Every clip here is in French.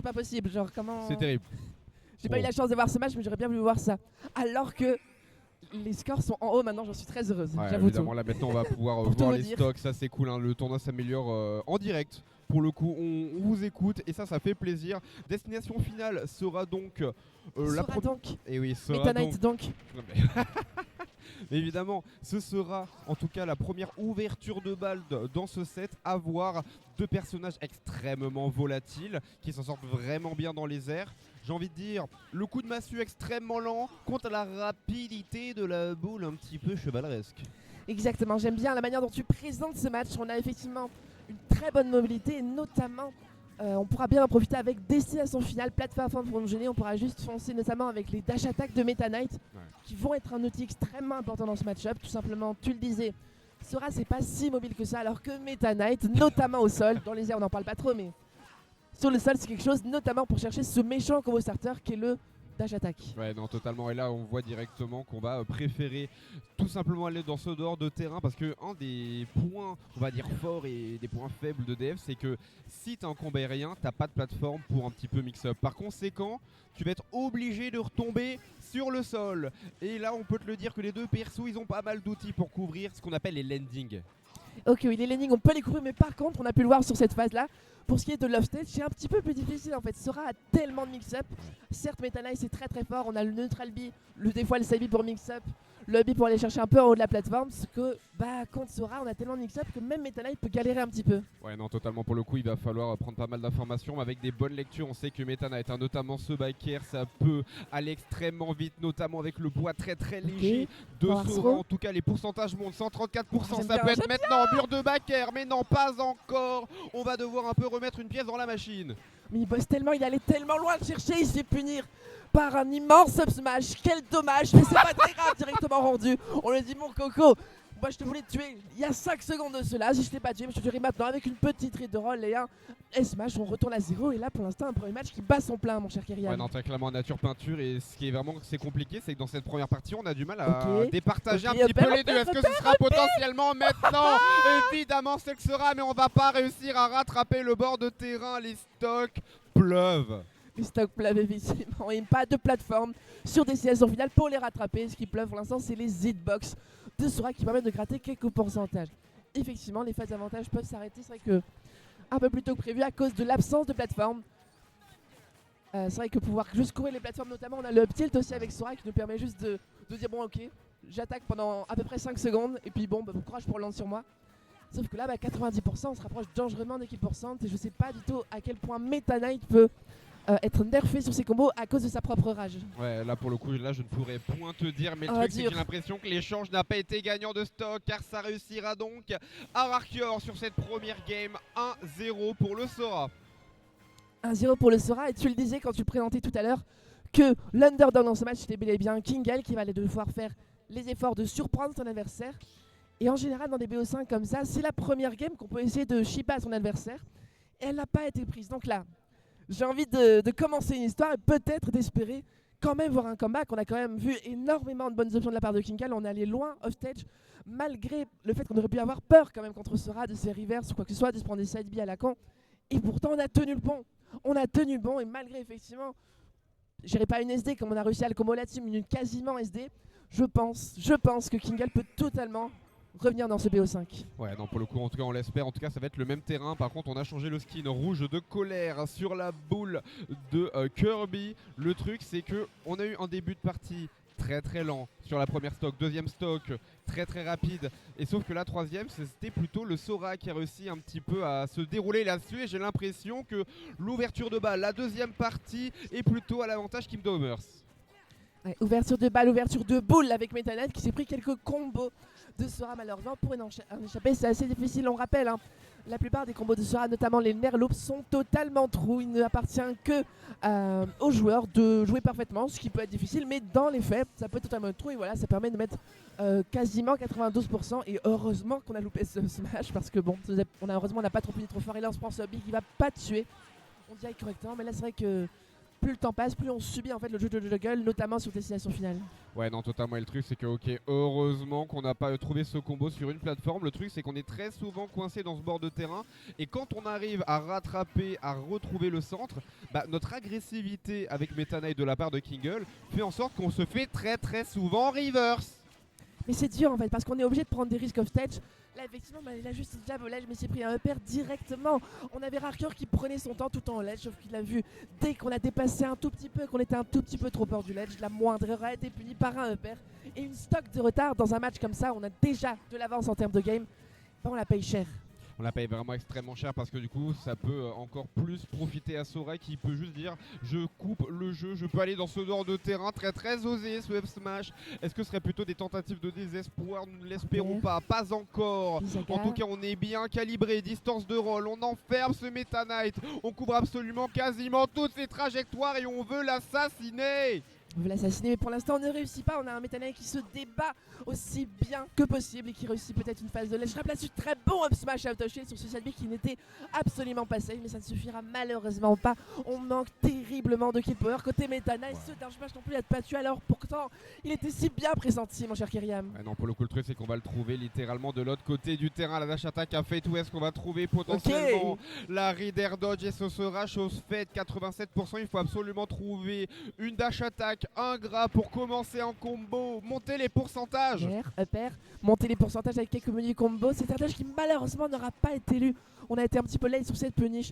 pas possible. Genre, comment. C'est terrible. J'ai pas eu la chance de voir ce match, mais j'aurais bien voulu voir ça. Alors que les scores sont en haut maintenant, j'en suis très heureuse. Ouais, J'avoue évidemment, tout. là maintenant on va pouvoir Pour tout voir vous les dire. stocks, ça c'est cool, hein. Le tournoi s'améliore en direct. Pour le coup, on vous écoute et ça fait plaisir. Destination finale sera donc la Sera donc. Et oui, sera Meta donc. Knight donc. Non, mais mais évidemment, ce sera en tout cas la première ouverture de balle dans ce set. À voir, deux personnages extrêmement volatiles qui s'en sortent vraiment bien dans les airs. J'ai envie de dire, le coup de massue extrêmement lent contre la rapidité de la boule un petit peu chevaleresque. Exactement, j'aime bien la manière dont tu présentes ce match. On a effectivement une très bonne mobilité et notamment on pourra bien en profiter avec destination finale, plateforme pour nous gêner. On pourra juste foncer notamment avec les dash attack de Meta Knight qui vont être un outil extrêmement important dans ce match-up. Tout simplement, tu le disais, Sora c'est pas si mobile que ça alors que Meta Knight, notamment au sol, dans les airs on n'en parle pas trop mais sur le sol c'est quelque chose notamment pour chercher ce méchant combo starter qui est le dash attack. Ouais, non, totalement. Et là, on voit directement qu'on va préférer tout simplement aller dans ce dehors de terrain parce que un des points, on va dire forts et des points faibles de DF, c'est que si t'es en combat aérien, t'as pas de plateforme pour un petit peu mix-up. Par conséquent, tu vas être obligé de retomber sur le sol. Et là, on peut te le dire que les deux persos, ils ont pas mal d'outils pour couvrir ce qu'on appelle les landings. Ok, oui, les landings, on peut les couvrir, mais par contre, on a pu le voir sur cette phase-là. Pour ce qui est de Love Stage, c'est un petit peu plus difficile en fait. Sora a tellement de mix-up. Certes, Meta Knight c'est très très fort. On a le neutral B, des fois le side B pour mix-up, le B pour aller chercher un peu en haut de la plateforme. Ce que, contre Sora, on a tellement de mix-up que même Meta Knight peut galérer un petit peu. Ouais, non, totalement. Pour le coup, il va falloir prendre pas mal d'informations. Mais avec des bonnes lectures, on sait que Meta Knight, notamment ce backer, ça peut aller extrêmement vite, notamment avec le poids très très léger de Sora. En tout cas, les pourcentages montent 134%. Ça peut être maintenant en mur de backer, mais non, pas encore. On va devoir un peu remettre une pièce dans la machine. Mais il bosse tellement, il allait tellement loin de chercher, il se fait punir par un immense up smash. Quel dommage, mais c'est pas très grave, directement rendu. On lui dit mon coco, moi je te voulais te tuer il y a 5 secondes de cela. Si je t'ai pas tué, je te tuerai maintenant avec une petite read de roll et un S-Smash. On retourne à 0 et là pour l'instant un premier match qui bat son plein, mon cher Kyrian. Ouais, non, t'as clairement nature peinture et ce qui est vraiment compliqué, c'est que dans cette première partie, on a du mal à départager un petit peu les deux. Est-ce que ce sera potentiellement maintenant? Évidemment, c'est que ce sera, mais on va pas réussir à rattraper le bord de terrain. Les stocks pleuvent. Les stocks pleuvent évidemment et pas de plateforme sur des CS en finale pour les rattraper. Ce qui pleuve pour l'instant, c'est les hitbox de Sora qui permettent de gratter quelques pourcentages. Effectivement, les phases d'avantage peuvent s'arrêter. C'est vrai que un peu plus tôt que prévu à cause de l'absence de plateforme. C'est vrai que pouvoir juste courir les plateformes, notamment, on a le up tilt aussi avec Sora qui nous permet juste de dire bon, ok, j'attaque pendant à peu près 5 secondes et puis bon, bon courage pour lancer sur moi. Sauf que là, 90%, on se rapproche dangereusement d'équipe pourcent et je sais pas du tout à quel point Meta Knight peut être nerfé sur ses combos à cause de sa propre rage. Ouais, là pour le coup, là je ne pourrais point te dire, mais le truc c'est que j'ai l'impression que l'échange n'a pas été gagnant de stock car ça réussira donc à Arceor sur cette première game. 1-0 pour le Sora. 1-0 pour le Sora et tu le disais quand tu le présentais tout à l'heure que l'underdog dans ce match c'était bel et bien Kingal qui va aller devoir faire les efforts de surprendre son adversaire. Et en général dans des BO5 comme ça, c'est la première game qu'on peut essayer de chipper à son adversaire et elle n'a pas été prise. Donc là, j'ai envie de commencer une histoire et peut-être d'espérer quand même voir un comeback. On a quand même vu énormément de bonnes options de la part de Kingal. On est allé loin off stage malgré le fait qu'on aurait pu avoir peur quand même contre Sora de ses reverse ou quoi que ce soit, de se prendre des side B à la con. Et pourtant on a tenu le pont. On a tenu le bon et malgré effectivement, je dirais pas une SD comme on a réussi à le combo là-dessus, mais une quasiment SD, je pense que Kingal peut totalement revenir dans ce BO5. Ouais, non, pour le coup, en tout cas, on l'espère. En tout cas, ça va être le même terrain. Par contre, on a changé le skin rouge de colère sur la boule de Kirby. Le truc, c'est que on a eu un début de partie très très lent sur la première stock, deuxième stock très très rapide, et sauf que la troisième c'était plutôt le Sora qui a réussi un petit peu à se dérouler là-dessus et j'ai l'impression que l'ouverture de balle, la deuxième partie est plutôt à l'avantage Kim Domers. Ouais, ouverture de balle, ouverture de boule avec Meta Knight qui s'est pris quelques combos de Sora malheureusement pour en échapper, c'est assez difficile, on rappelle hein. La plupart des combos de Sora, notamment les nerfs loops, sont totalement trous. Il ne appartient que aux joueurs de jouer parfaitement, ce qui peut être difficile, mais dans les faits, ça peut être totalement trou. Et voilà, ça permet de mettre quasiment 92%. Et heureusement qu'on a loupé ce match, parce que bon, heureusement on n'a pas trop puni trop fort. Et là, on se prend ce big qui va pas tuer. On dirait correctement, mais là, c'est vrai que plus le temps passe, plus on subit en fait le jeu de juggle, notamment sur destination finale. Ouais, non, totalement. Et le truc, c'est que, ok, heureusement qu'on n'a pas trouvé ce combo sur une plateforme. Le truc, c'est qu'on est très souvent coincé dans ce bord de terrain. Et quand on arrive à rattraper, à retrouver le centre, bah, notre agressivité avec Meta Knight de la part de Kingle fait en sorte qu'on se fait très très souvent reverse. Mais c'est dur en fait, parce qu'on est obligé de prendre des risques off stage. Là, effectivement, il a juste jab au ledge, mais s'est pris un upper directement. On avait Rarker qui prenait son temps tout en ledge, sauf qu'il a vu dès qu'on a dépassé un tout petit peu, qu'on était un tout petit peu trop hors du ledge, la moindre erreur a été punie par un upper. Et une stock de retard dans un match comme ça, on a déjà de l'avance en termes de game, bah, on la paye cher. On la paye vraiment extrêmement cher parce que du coup ça peut encore plus profiter à Sora qui peut juste dire je coupe le jeu, je peux aller dans ce nord de terrain très très osé ce F smash. Est-ce que ce serait plutôt des tentatives de désespoir? Nous ne l'espérons pas encore. Bisaga. En tout cas on est bien calibré, distance de roll, on enferme ce Meta Knight, on couvre absolument quasiment toutes ses trajectoires et on veut l'assassiner. On veut l'assassiner, mais pour l'instant on ne réussit pas. On a un Meta Knight qui se débat aussi bien que possible et qui réussit peut-être une phase de ledge. Là-dessus, très bon up smash out of shield sur ce side B qui n'était absolument pas safe, mais ça ne suffira malheureusement pas. On manque terriblement de kill power côté Meta Knight. Ce down smash non plus n'a pas tué, alors pourtant il était si bien pressenti, mon cher Kyriam. Ouais, non, pour le coup, le truc c'est qu'on va le trouver littéralement de l'autre côté du terrain. La dash attack à Fate, où est-ce qu'on va trouver potentiellement la Reader Dodge et ce sera chose faite. 87%, il faut absolument trouver une dash attack, un gras pour commencer en combo, monter les pourcentages. Upper, monter les pourcentages avec quelques menus combo. C'est un dash qui malheureusement n'aura pas été lu. On a été un petit peu late sur cette punish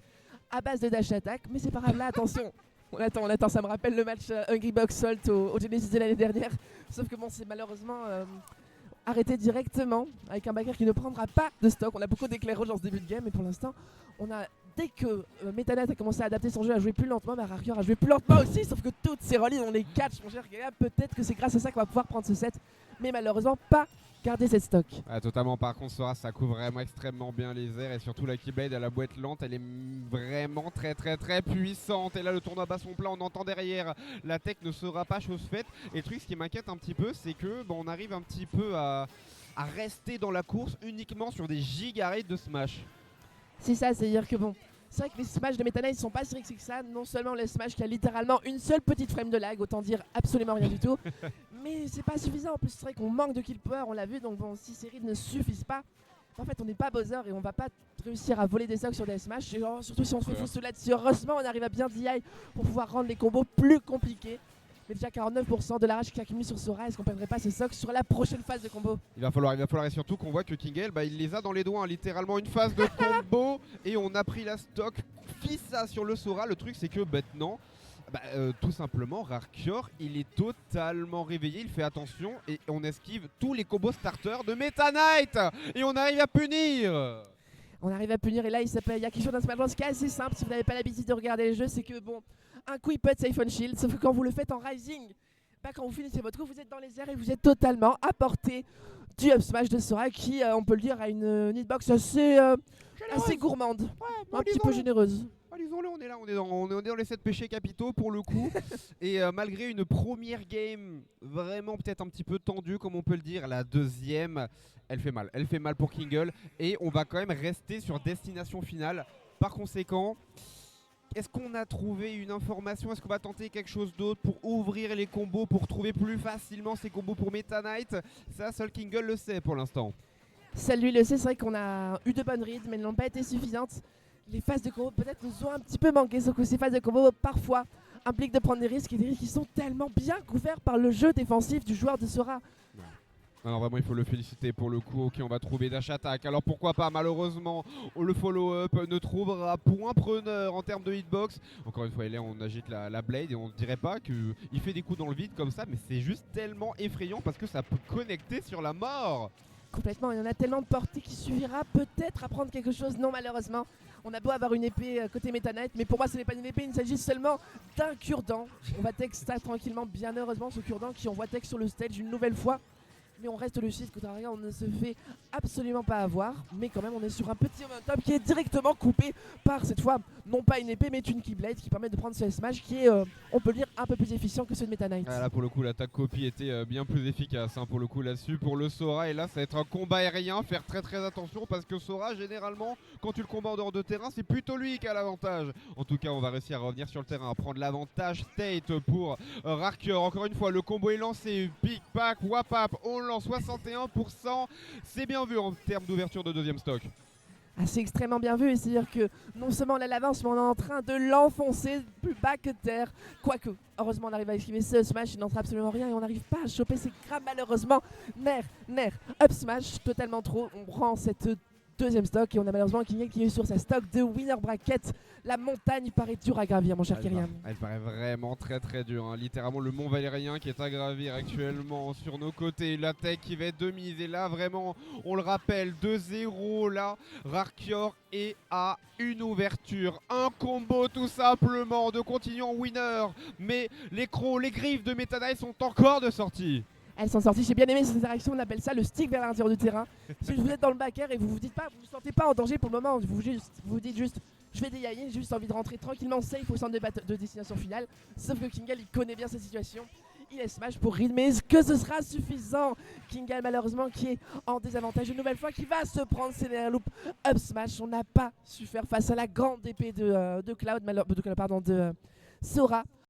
à base de dash attack, mais c'est pas grave. Là, attention. On attend, ça me rappelle le match Hungry Box Salt au Genesis de l'année dernière. Sauf que bon, c'est malheureusement arrêté directement avec un backer qui ne prendra pas de stock. On a beaucoup d'éclairage dans ce début de game, mais pour l'instant, on a dès que Meta Knight a commencé à adapter son jeu à jouer plus lentement, mais Rarker a joué plus lentement aussi, sauf que toutes ces relies on les catch, mon cher gars. Peut-être que c'est grâce à ça qu'on va pouvoir prendre ce set, mais malheureusement pas garder cette stock. Ah, totalement, par contre Sora ça couvre vraiment extrêmement bien les airs et surtout la Keyblade à la boîte lente elle est vraiment très très très puissante et là le tournoi bat son plein, on entend derrière la tech ne sera pas chose faite et le truc ce qui m'inquiète un petit peu c'est que bon, on arrive un petit peu à rester dans la course uniquement sur des giga-raids de smash. C'est ça, c'est-à-dire que bon, c'est vrai que les smash de Meta Knight sont pas si risqués que ça. Non seulement le smash qui a littéralement une seule petite frame de lag, autant dire absolument rien du tout. Mais c'est pas suffisant, en plus c'est vrai qu'on manque de kill power, on l'a vu, donc bon, si ces reads ne suffisent pas, en fait on n'est pas Bowser et on va pas réussir à voler des stocks sur des smash. Et surtout si on se fait foutre là-dessus, heureusement on arrive à bien DI pour pouvoir rendre les combos plus compliqués. Mais déjà 49% de la rage qui a mis sur Sora, est-ce qu'on perdrait pas ces stocks sur la prochaine phase de combo? Il va falloir et surtout qu'on voit que Kingle, bah, il les a dans les doigts, hein, littéralement une phase de combo et on a pris la stock Fissa sur le Sora. Le truc c'est que maintenant, tout simplement Rarker il est totalement réveillé, il fait attention et on esquive tous les combos starters de Meta Knight et on arrive à punir. On arrive à punir et là il y a quelque chose dans ce match qui est assez simple si vous n'avez pas l'habitude de regarder les jeux, c'est que bon, un coup il peut être safe on shield, sauf que quand vous le faites en rising, quand vous finissez votre coup vous êtes dans les airs et vous êtes totalement à portée du up smash de Sora qui on peut le dire a une hitbox assez gourmande, un petit peu généreuse. Disons-le, on est dans les 7 péchés capitaux pour le coup. Et malgré une première game vraiment peut-être un petit peu tendue comme on peut le dire, la deuxième elle fait mal. Elle fait mal pour Kingle et on va quand même rester sur destination finale. Par conséquent, est-ce qu'on a trouvé une information? Est-ce qu'on va tenter quelque chose d'autre pour ouvrir les combos, pour trouver plus facilement ces combos pour Meta Knight? Ça, seul Kingle le sait pour l'instant. Seul lui le sait, c'est vrai qu'on a eu de bonnes reads mais elles n'ont pas été suffisantes. Les phases de combo peut-être nous ont un petit peu manqué, sauf que ces phases de combo parfois impliquent de prendre des risques et des risques qui sont tellement bien couverts par le jeu défensif du joueur de Sora. Alors vraiment il faut le féliciter pour le coup. Ok, on va trouver dash attack, alors pourquoi pas. Malheureusement le follow-up ne trouvera point preneur en termes de hitbox. Encore une fois là on agite la blade et on dirait pas qu'il fait des coups dans le vide comme ça, mais c'est juste tellement effrayant parce que ça peut connecter sur la mort. Complètement, il y en a tellement de portée qu'il suffira peut-être à prendre quelque chose. Non, malheureusement, on a beau avoir une épée côté Meta Knight, mais pour moi ce n'est pas une épée, il s'agit seulement d'un cure-dent. On va tech ça tranquillement, bien heureusement ce cure-dent qui envoie tech sur le stage une nouvelle fois. Mais on reste lucide, Kotaraya, on ne se fait absolument pas avoir. Mais quand même, on est sur un petit momentum qui est directement coupé par cette fois, non pas une épée, mais une Keyblade qui permet de prendre ce smash qui est, on peut le dire, un peu plus efficient que ceux de Meta Knight. Ah, là pour le coup l'attaque copie était bien plus efficace pour le coup là-dessus pour le Sora, et là ça va être un combat aérien, faire très attention parce que Sora généralement quand tu le combats en dehors de terrain c'est plutôt lui qui a l'avantage. En tout cas on va réussir à revenir sur le terrain, à prendre l'avantage state pour Rarker. Encore une fois le combo est lancé, Big Pack, Wapap, on lance 61%, c'est bien vu en termes d'ouverture de deuxième stock. Ah, c'est extrêmement bien vu, c'est-à-dire que non seulement on a l'avance, mais on est en train de l'enfoncer plus bas que terre. Quoique, heureusement on arrive à esquiver ce smash, il n'entre absolument rien et on n'arrive pas à choper ces crabes malheureusement. Up smash, totalement trop, on prend cette deuxième stock et on a malheureusement King qui est sur sa stock de winner bracket. La montagne paraît dure à gravir, mon cher Kyrian. Elle paraît vraiment très dure, littéralement le mont Valérien qui est à gravir actuellement sur nos côtés, la tech qui va être de mise, et là vraiment on le rappelle 2-0 là, Rarkior est à une ouverture, un combo tout simplement de continuer en winner, mais les crocs, les griffes de Meta Knight sont encore de sortie. Elles sont sorties, j'ai bien aimé cette interaction, on appelle ça le stick vers l'intérieur du terrain. Si vous êtes dans le back air et vous vous sentez pas en danger pour le moment, vous vous dites juste je vais dégainer, j'ai juste envie de rentrer tranquillement safe au centre de destination finale. Sauf que Kingal il connaît bien cette situation, il est smash pour read, mais est-ce que ce sera suffisant? Kingal malheureusement qui est en désavantage une nouvelle fois, qui va se prendre ses dernières loop up smash. On n'a pas su faire face à la grande épée de Cloud, de Sora.